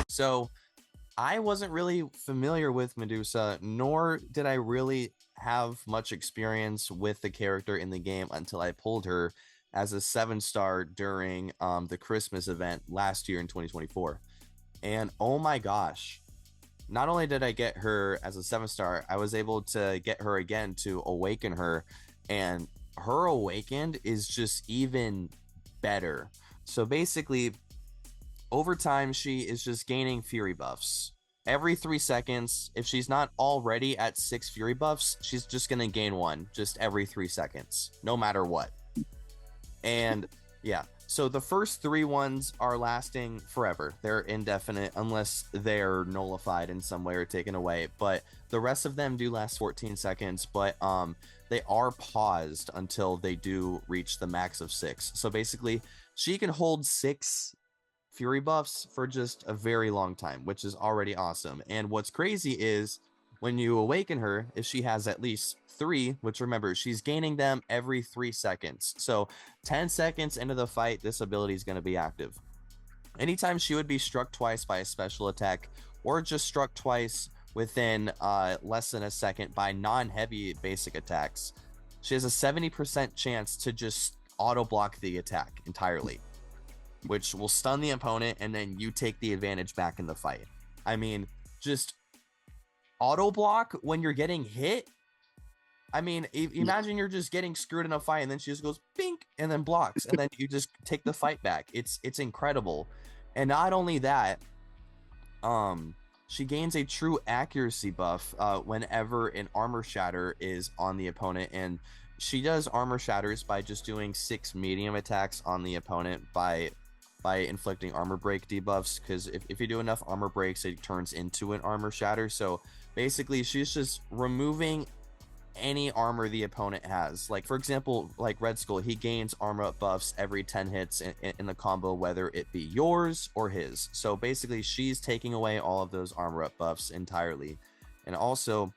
So I wasn't really familiar with Medusa, nor did I really have much experience with the character in the game until I pulled her as a 7-star during the Christmas event last year in 2024. And oh my gosh, not only did I get her as a 7-star, I was able to get her again to awaken her, and her awakened is just even better. So basically, over time, she is just gaining fury buffs. Every 3 seconds, if she's not already at 6 fury buffs, she's just going to gain one just every 3 seconds, no matter what. And yeah, so the first 3 ones are lasting forever. They're indefinite unless they're nullified in some way or taken away. But the rest of them do last 14 seconds, but they are paused until they do reach the max of 6. So basically, she can hold 6 fury buffs for just a very long time, which is already awesome. And what's crazy is when you awaken her, if she has at least 3, which remember, she's gaining them every 3 seconds. So 10 seconds into the fight, this ability is going to be active. Anytime she would be struck twice by a special attack, or just struck twice within less than a second by non-heavy basic attacks, she has a 70% chance to just auto block the attack entirely, which will stun the opponent, and then you take the advantage back in the fight. I mean, just auto block when you're getting hit. I mean, imagine you're just getting screwed in a fight, and then she just goes bink and then blocks, and then you just take the fight back. It's incredible. And not only that, she gains a true accuracy buff whenever an armor shatter is on the opponent, and she does armor shatters by just doing 6 medium attacks on the opponent by inflicting armor break debuffs, because if you do enough armor breaks, it turns into an armor shatter. So basically, she's just removing any armor the opponent has. Like, for example, like Red Skull, he gains armor up buffs every 10 hits in the combo, whether it be yours or his. So basically, she's taking away all of those armor up buffs entirely. And also,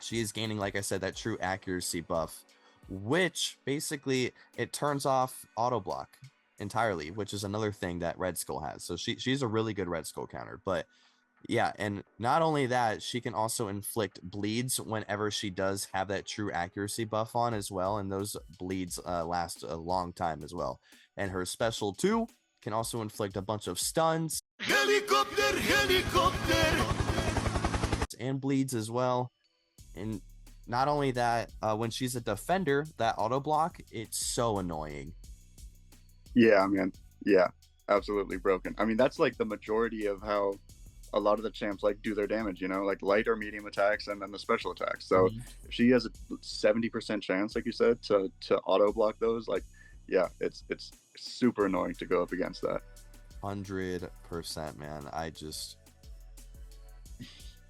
she is gaining, like I said, that true accuracy buff, which basically it turns off auto block entirely, which is another thing that Red Skull has. So she's a really good Red Skull counter. But yeah, and not only that, she can also inflict bleeds whenever she does have that true accuracy buff on as well, and those bleeds last a long time as well. And her special 2 can also inflict a bunch of stuns. Helicopter! and bleeds as well. And not only that, when she's a defender, that auto block, it's so annoying. Yeah, man. Yeah, absolutely broken. I mean, that's like the majority of how a lot of the champs like do their damage, you know, like light or medium attacks and then the special attacks. So if she has a 70% chance, like you said, to auto block those, like, yeah, it's super annoying to go up against that. 100%, man.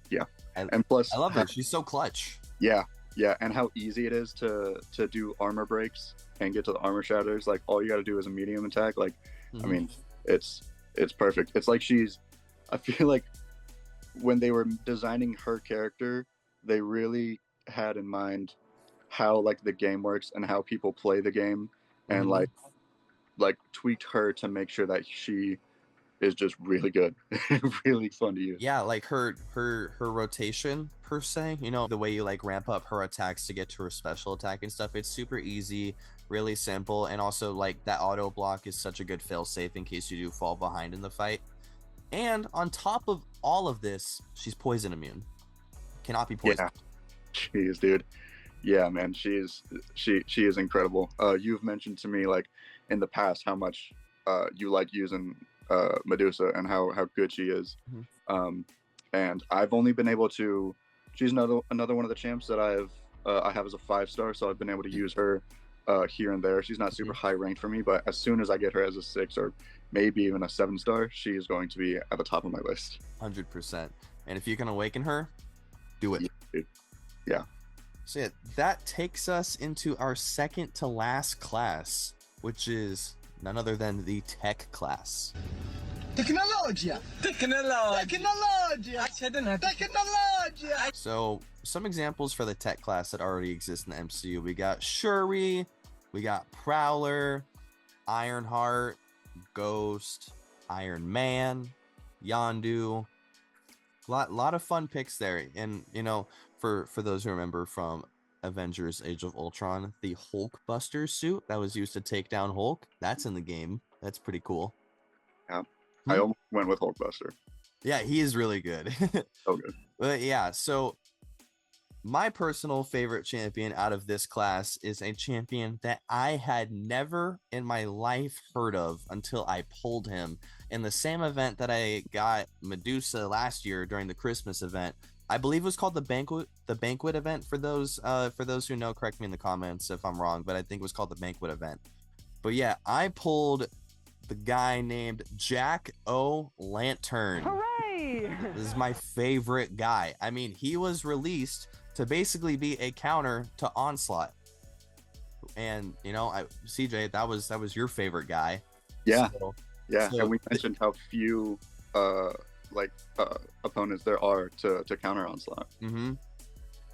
Yeah. And plus, I love her. She's so clutch. Yeah, and how easy it is to do armor breaks and get to the armor shatters. Like, all you got to do is a medium attack. Like, I mean, it's perfect. It's like I feel like when they were designing her character, they really had in mind how like the game works and how people play the game, and like tweaked her to make sure that she is just really good, really fun to use. Yeah, like her rotation per se, you know, the way you like ramp up her attacks to get to her special attack and stuff. It's super easy, really simple, and also like that auto block is such a good fail safe in case you do fall behind in the fight. And on top of all of this, she's poison immune. Cannot be poisoned. Yeah, jeez, dude. Yeah, man, she is incredible. You've mentioned to me like in the past how much you like using Medusa and how good she is. And I've only been able to. She's another one of the champs that I have as a 5-star, so I've been able to use her here and there. She's not super high ranked for me, but as soon as I get her as a 6 or maybe even a 7-star, she is going to be at the top of my list. 100%. And if you can awaken her, do it. Yeah. So yeah, that takes us into our second to last class, which is none other than the tech class. Technologia. So some examples for the tech class that already exist in the MCU. We got Shuri, we got Prowler, Ironheart, Ghost, Iron Man, Yondu. Lot of fun picks there. And you know, for those who remember from Avengers Age of Ultron, the Hulk Buster suit that was used to take down Hulk, that's in the game. That's pretty cool. Yeah. I almost went with Hulk Buster. Yeah, he is really good. So good. But yeah, so my personal favorite champion out of this class is a champion that I had never in my life heard of until I pulled him in the same event that I got Medusa last year during the Christmas event. I believe it was called the banquet event. For those who know, correct me in the comments if I'm wrong, but I think it was called the banquet event. But yeah, I pulled the guy named Jack O'Lantern. Hooray! This is my favorite guy. I mean, he was released to basically be a counter to Onslaught. And you know, CJ, that was your favorite guy. Yeah. And we mentioned how few opponents there are to counter Onslaught.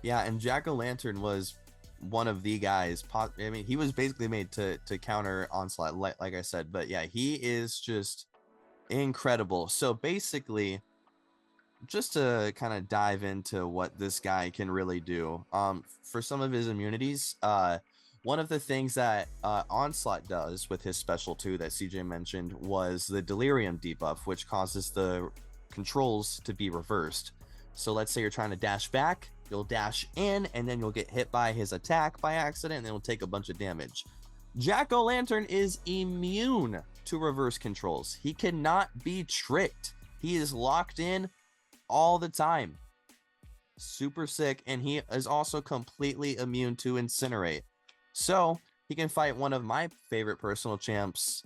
Yeah, and Jack O'Lantern was one of the guys. I mean, he was basically made to counter Onslaught, like I said. But yeah, he is just incredible. So basically, just to kind of dive into what this guy can really do, for some of his immunities, one of the things that Onslaught does with his special 2 that CJ mentioned was the Delirium debuff, which causes the controls to be reversed. So let's say you're trying to dash back, you'll dash in, and then you'll get hit by his attack by accident, and then you'll take a bunch of damage. Jack O'Lantern is immune to reverse controls. He cannot be tricked. He is locked in all the time. Super sick, and he is also completely immune to Incinerate. So he can fight one of my favorite personal champs,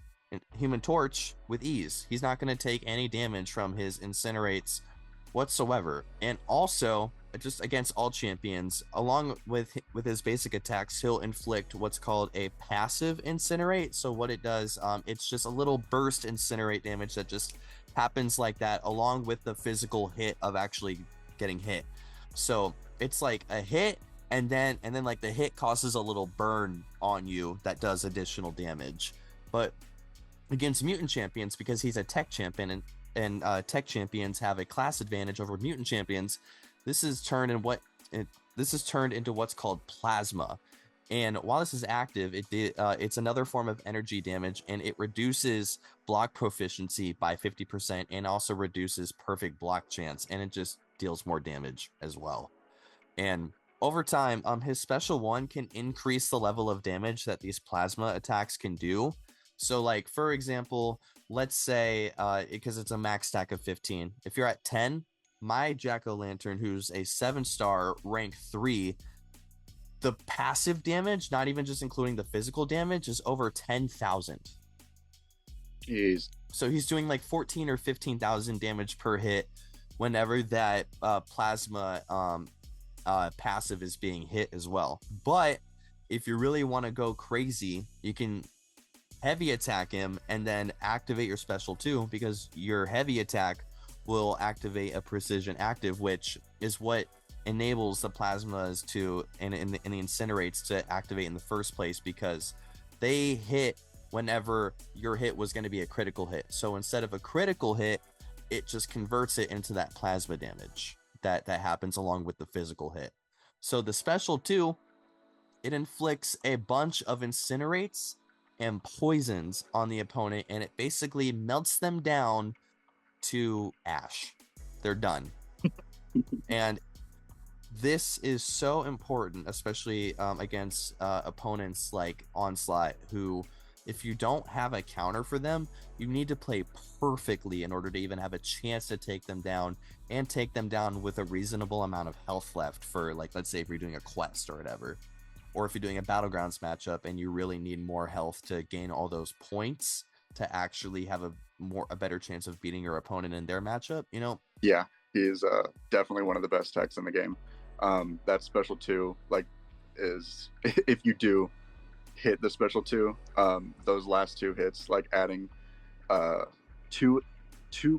Human Torch, with ease. He's not going to take any damage from his Incinerates whatsoever. And also, just against all champions, along with his basic attacks, he'll inflict what's called a passive Incinerate. So what it does, it's just a little burst Incinerate damage that just happens like that, along with the physical hit of actually getting hit. So it's like a hit, and then like the hit causes a little burn on you that does additional damage. But against mutant champions, because he's a tech champion, and tech champions have a class advantage over mutant champions, this is turned into what's called plasma. And while this is active, it's another form of energy damage, and it reduces block proficiency by 50% and also reduces perfect block chance. And it just deals more damage as well. And over time, his special 1 can increase the level of damage that these plasma attacks can do. So like, for example, let's say, because it's a max stack of 15, if you're at 10, my jack-o'-lantern, who's a 7-star rank 3, the passive damage, not even just including the physical damage, is over 10,000. Jeez. So he's doing like 14 or 15,000 damage per hit whenever that plasma passive is being hit as well. But if you really want to go crazy, you can heavy attack him and then activate your special 2, because your heavy attack will activate a precision active, which is what enables the plasmas to and the incinerates to activate in the first place, because they hit whenever your hit was going to be a critical hit. So instead of a critical hit, it just converts it into that plasma damage that happens along with the physical hit. So the special 2, it inflicts a bunch of incinerates and poisons on the opponent, and it basically melts them down to ash. They're done. And this is so important, especially against opponents like Onslaught, who, if you don't have a counter for them, you need to play perfectly in order to even have a chance to take them down, and take them down with a reasonable amount of health left for, like, let's say if you're doing a quest or whatever, or if you're doing a Battlegrounds matchup and you really need more health to gain all those points to actually have a better chance of beating your opponent in their matchup, you know? Yeah, he is definitely one of the best techs in the game. That special 2, like, is if you do hit the special 2, those last 2 hits, like adding two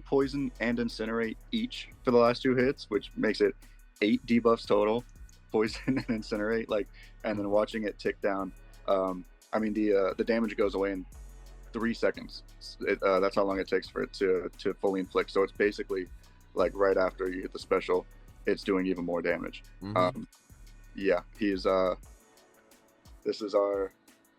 poison and incinerate each for the last 2 hits, which makes it 8 debuffs total, poison and incinerate, like, and then watching it tick down. I mean, the damage goes away in 3 seconds. That's how long it takes for it to fully inflict. So it's basically like right after you hit the special, it's doing even more damage. Mm-hmm. Yeah, he's this is our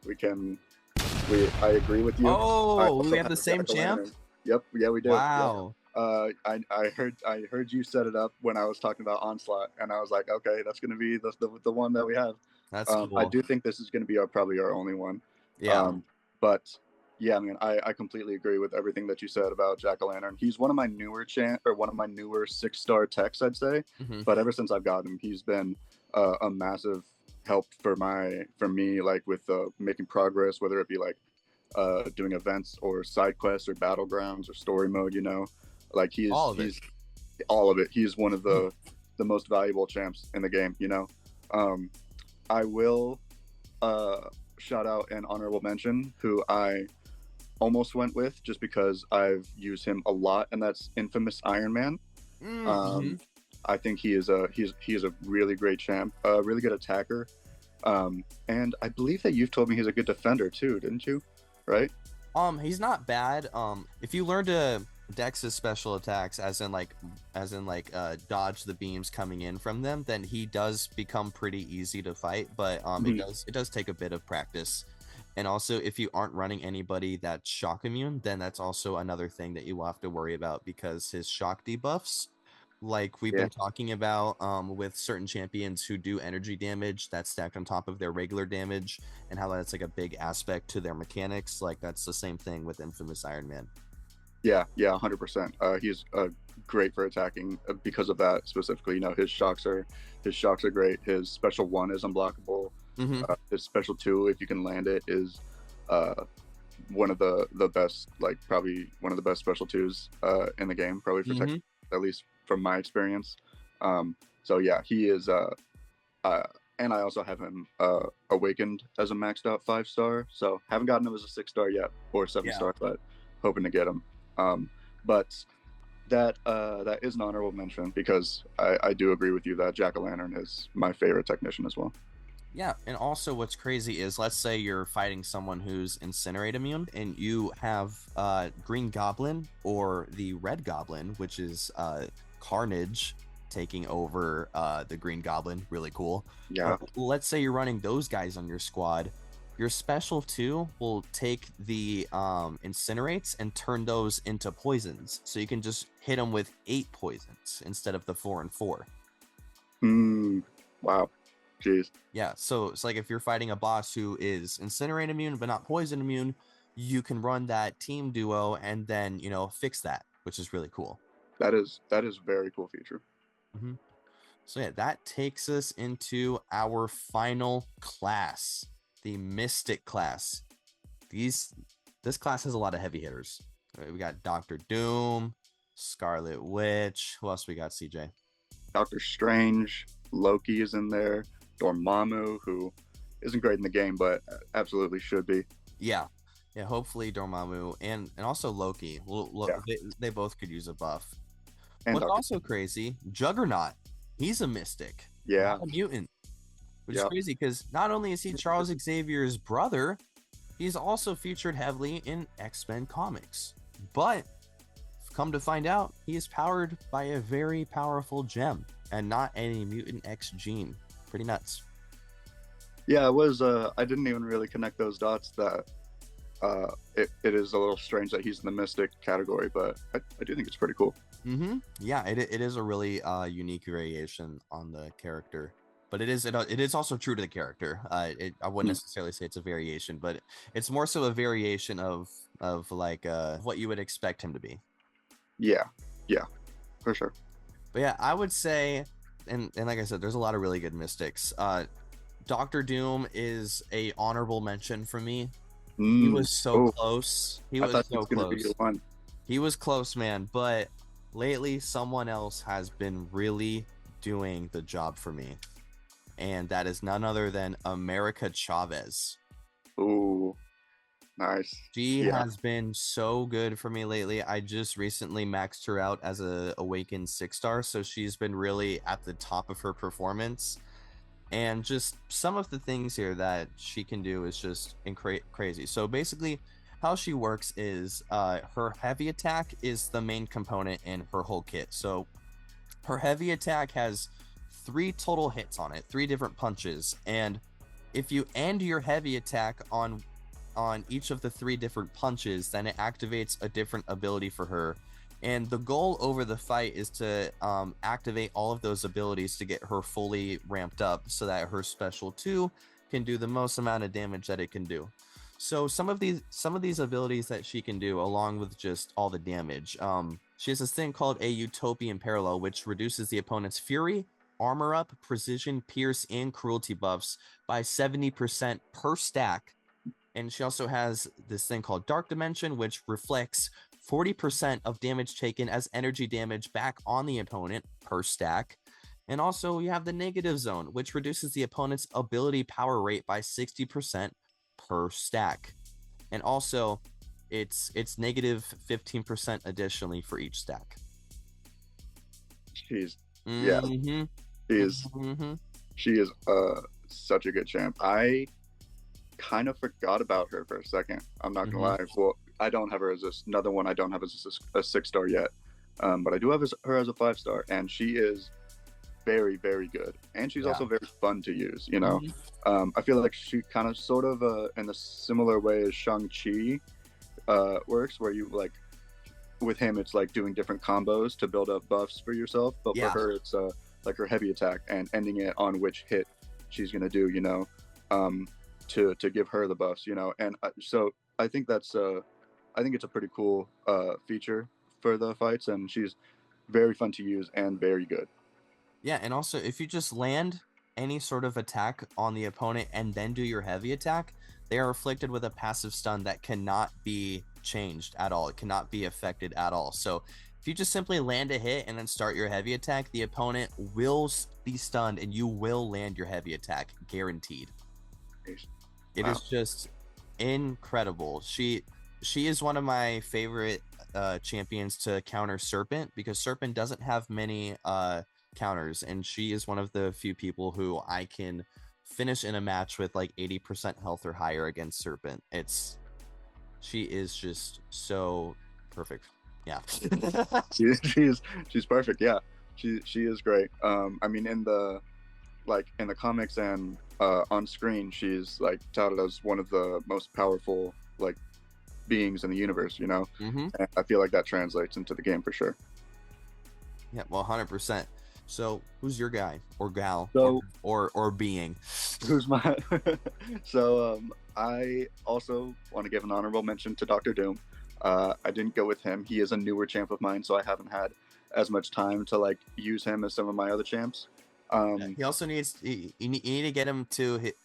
I agree with you. Oh, we have the same champ? Yep, yeah, we do. Wow. Yeah. I heard you set it up when I was talking about Onslaught, and I was like, okay, that's gonna be the one that we have. That's cool. I do think this is gonna be probably our only one. Yeah. But yeah, I mean, I completely agree with everything that you said about Jack-o'-lantern. He's one of my newer 6-star techs, I'd say. Mm-hmm. But ever since I've got him, he's been a massive help for me, like with making progress, whether it be like doing events or side quests or battlegrounds or story mode. You know, like he's all of it. He's one of the most valuable champs in the game. You know, I will shout out an honorable mention who I almost went with just because I've used him a lot, and that's Infamous Iron Man. Mm-hmm. I think he is a really great champ, really good attacker, and I believe that you've told me he's a good defender too, didn't you? Right? He's not bad. If you learn to dex his special attacks, as in dodge the beams coming in from them, then he does become pretty easy to fight. But it does take a bit of practice. And also, if you aren't running anybody that's shock immune, then that's also another thing that you will have to worry about, because his shock debuffs, like we've been talking about with certain champions who do energy damage that's stacked on top of their regular damage, and how that's like a big aspect to their mechanics, like that's the same thing with Infamous Iron Man. Yeah, 100%. He's great for attacking because of that specifically. You know, his shocks are great. His special 1 is unblockable. Mm-hmm. His special 2, if you can land it, is one of the best, like probably one of the best special 2s in the game, probably for tech, at least from my experience. So yeah, he is and I also have him awakened as a maxed out 5-star, so haven't gotten him as a 6-star yet, or 7-star, but hoping to get him. But that is an honorable mention, because I do agree with you that Jack-o'-lantern is my favorite technician as well. Yeah, and also what's crazy is, let's say you're fighting someone who's Incinerate immune, and you have Green Goblin or the Red Goblin, which is Carnage taking over the Green Goblin. Really cool. Yeah. Let's say you're running those guys on your squad. your special 2 will take the incinerates and turn those into poisons. So you can just hit them with 8 poisons instead of the 4 and 4. Wow. Jeez. Yeah, so it's like if you're fighting a boss who is incinerate immune but not poison immune, you can run that team duo and then, you know, fix that, which is really cool. That is a very cool feature. Mm-hmm. So yeah, that takes us into our final class, the Mystic class. This class has a lot of heavy hitters. We got Doctor Doom, Scarlet Witch. Who else we got, CJ? Doctor Strange, Loki is in there. Dormammu, who isn't great in the game, but absolutely should be. Yeah, hopefully Dormammu and also Loki. They both could use a buff. And what's also crazy, Juggernaut. He's a Mystic. Yeah. Not a mutant. Which is crazy because not only is he Charles Xavier's brother, he's also featured heavily in X-Men comics. But come to find out, he is powered by a very powerful gem and not any Mutant X gene. Pretty nuts. Yeah, it was. I didn't even really connect those dots. That it is a little strange that he's in the Mystic category, but I do think it's pretty cool. Mm-hmm. Yeah, it is a really unique variation on the character, but it is also true to the character. I wouldn't necessarily say it's a variation, but it's more so a variation of like what you would expect him to be. Yeah, for sure. But yeah, I would say, and like I said, there's a lot of really good Mystics. Doctor Doom is a honorable mention for me. He was so close. He was so close. He was close, man. But lately, someone else has been really doing the job for me, and that is none other than America Chavez. Ooh, nice. She has been so good for me lately. I just recently maxed her out as a Awakened 6-star, so she's been really at the top of her performance. And just some of the things here that she can do is just crazy. So basically, how she works is her heavy attack is the main component in her whole kit. So her heavy attack has 3 total hits on it, 3 different punches. And if you end your heavy attack on each of the 3 different punches, then it activates a different ability for her. And the goal over the fight is to activate all of those abilities to get her fully ramped up so that her special 2 can do the most amount of damage that it can do. So some of these abilities that she can do, along with just all the damage, she has this thing called a Utopian Parallel, which reduces the opponent's fury, armor up, precision, pierce, and cruelty buffs by 70% per stack. And she also has this thing called Dark Dimension, which reflects 40% of damage taken as energy damage back on the opponent per stack. And also you have the Negative Zone, which reduces the opponent's ability power rate by 60% per stack. And also it's negative 15% additionally for each stack. She's Mm-hmm. she is such a good champ. I kind of forgot about her for a second. I'm not gonna lie. Well, I don't have her as another one. I don't have as a 6-star yet, but I do have her as a 5-star, and she is very, very good. And she's also very fun to use. You know, I feel like she kind of sort of in a similar way as Shang-Chi works, where you like with him, it's like doing different combos to build up buffs for yourself. But for her, it's like her heavy attack and ending it on which hit she's gonna do. You know, to give her the buffs. You know, and so I think that's I think it's a pretty cool feature for the fights, and she's very fun to use and very good. Yeah, and also if you just land any sort of attack on the opponent and then do your heavy attack, they are afflicted with a passive stun that cannot be changed at all. It cannot be affected at all. So if you just simply land a hit and then start your heavy attack, the opponent will be stunned and you will land your heavy attack, guaranteed. It is just incredible. She is one of my favorite champions to counter Serpent, because Serpent doesn't have many counters, and she is one of the few people who I can finish in a match with like 80% health or higher against Serpent. She is just so perfect. Yeah. she's perfect. Yeah, she is great. I mean, in the comics and on screen, she's like touted as one of the most powerful like beings in the universe, you know. Mm-hmm. And I feel like that translates into the game for sure. Yeah, well, 100%. So, who's your guy or gal So- or being? Who's my so I also want to give an honorable mention to Dr. Doom. I didn't go with him. He is a newer champ of mine, so I haven't had as much time to like use him as some of my other champs. He also needs you need to get him to hit.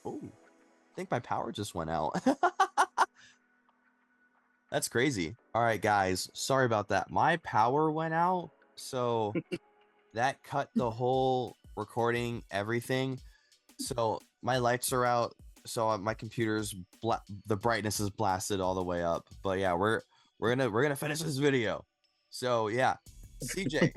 Oh, I think my power just went out. That's crazy. All right, guys, sorry about that. My power went out, so that cut the whole recording, everything. So my lights are out, so my computer's the brightness is blasted all the way up. But yeah, we're gonna finish this video. So yeah, CJ,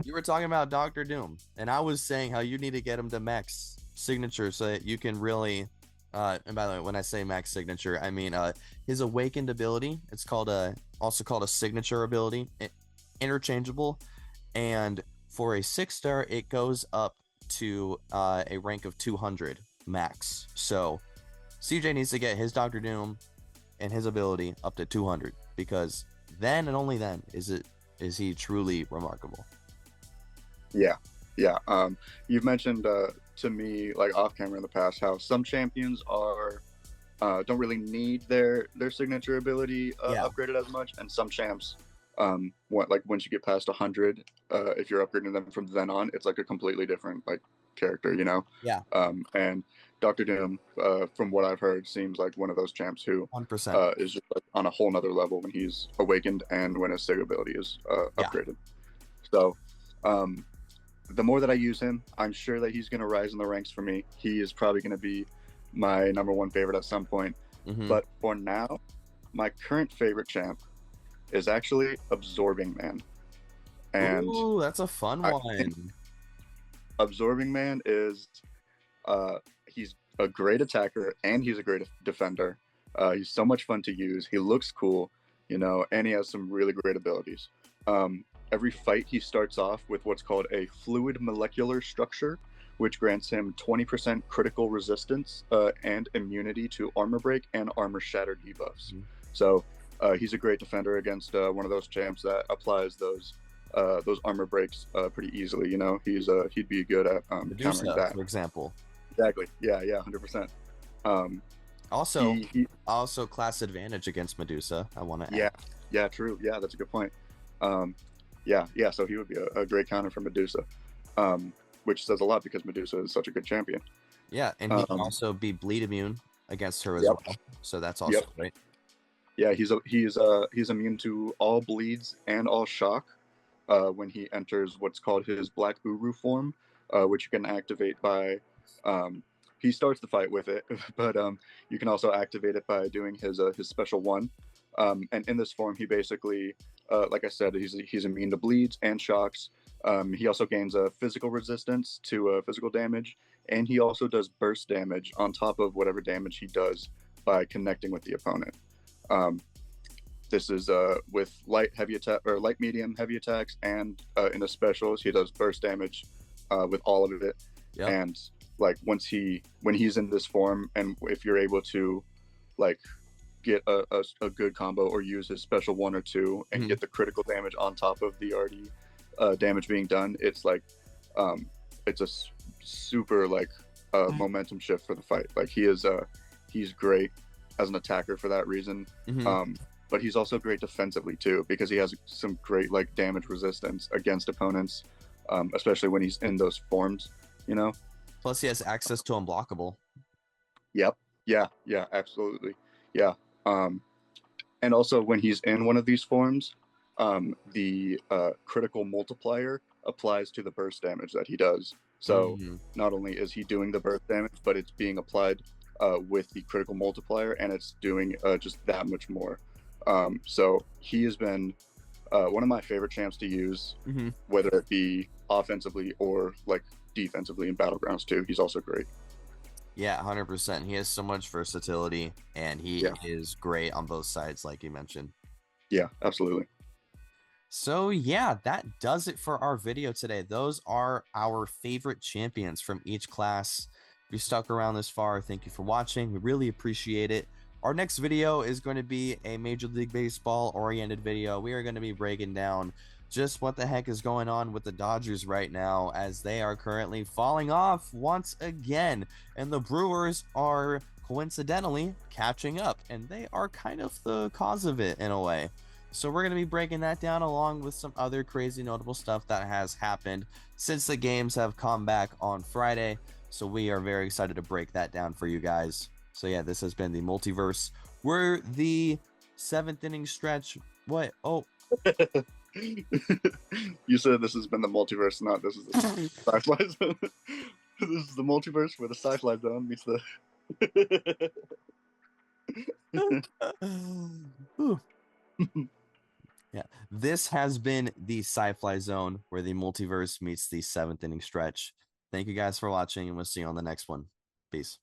you were talking about Dr. Doom, and I was saying how you need to get him to max signature so that you can really. And by the way, when I say max signature, I mean his awakened ability. It's also called a signature ability, interchangeable, and for a 6-star, it goes up to a rank of 200 max. So CJ needs to get his Dr. Doom and his ability up to 200, because then and only then is he truly remarkable. Yeah. You've mentioned to me like off camera in the past how some champions are don't really need their signature ability upgraded as much, and some champs once you get past 100, if you're upgrading them from then on, it's like a completely different like character, you know. And Dr. Doom, from what I've heard, seems like one of those champs who 100% is just like on a whole nother level when he's awakened and when his sig ability is upgraded. So the more that I use him, I'm sure that he's going to rise in the ranks for me. He is probably going to be my number one favorite at some point. Mm-hmm. But for now, my current favorite champ is actually Absorbing Man. And ooh, that's a fun one. Absorbing Man is he's a great attacker and he's a great defender. He's so much fun to use. He looks cool, you know, and he has some really great abilities. Every fight he starts off with what's called a fluid molecular structure, which grants him 20% critical resistance and immunity to armor break and armor shatter debuffs. So he's a great defender against one of those champs that applies those armor breaks pretty easily. You know, he'd be good at Medusa, countering that, for example. Exactly. Yeah, 100%. Also class advantage against Medusa, I want to add. Yeah, true. Yeah, that's a good point. So he would be a great counter for Medusa, which says a lot because Medusa is such a good champion. Yeah, and he can also be bleed immune against her as well. So that's also great. Yeah, he's immune to all bleeds and all shock when he enters what's called his Black Uru form, which you can activate by. He starts the fight with it, but you can also activate it by doing his special one. And in this form, he basically, like I said, he's immune to bleeds and shocks. He also gains a physical resistance to physical damage, and he also does burst damage on top of whatever damage he does by connecting with the opponent. This is with light, medium, heavy attacks, and in the specials, he does burst damage with all of it. Yep. And like when he's in this form, and if you're able to like get a good combo or use his special one or two and get the critical damage on top of the already damage being done, it's like it's a super like momentum shift for the fight. Like he's great as an attacker for that reason. But he's also great defensively too, because he has some great like damage resistance against opponents, especially when he's in those forms, you know. Plus he has access to unblockable. Yep. Yeah, absolutely. Yeah. And also when he's in one of these forms, the critical multiplier applies to the burst damage that he does. So not only is he doing the burst damage, but it's being applied with the critical multiplier, and it's doing just that much more. So he has been one of my favorite champs to use, whether it be offensively or like defensively in Battlegrounds too. He's also great. Yeah, 100%. He has so much versatility, and he is great on both sides, like you mentioned. Yeah, absolutely. So yeah, that does it for our video today. Those are our favorite champions from each class. If you stuck around this far, thank you for watching. We really appreciate it. Our next video is going to be a Major League Baseball oriented video. We are going to be breaking down just what the heck is going on with the Dodgers right now, as they are currently falling off once again, and the Brewers are coincidentally catching up, and they are kind of the cause of it in a way. So we're going to be breaking that down along with some other crazy notable stuff that has happened since the games have come back on Friday. So we are very excited to break that down for you guys. So yeah, this has been the Multiverse. We're the 7th inning stretch. What? Oh. You said this has been the multiverse, not this is the Sci-Fly zone. This is the multiverse where the Sci-Fly zone meets the... Yeah, this has been the Sci-Fly zone where the multiverse meets the 7th inning stretch. Thank you guys for watching, and we'll see you on the next one. Peace.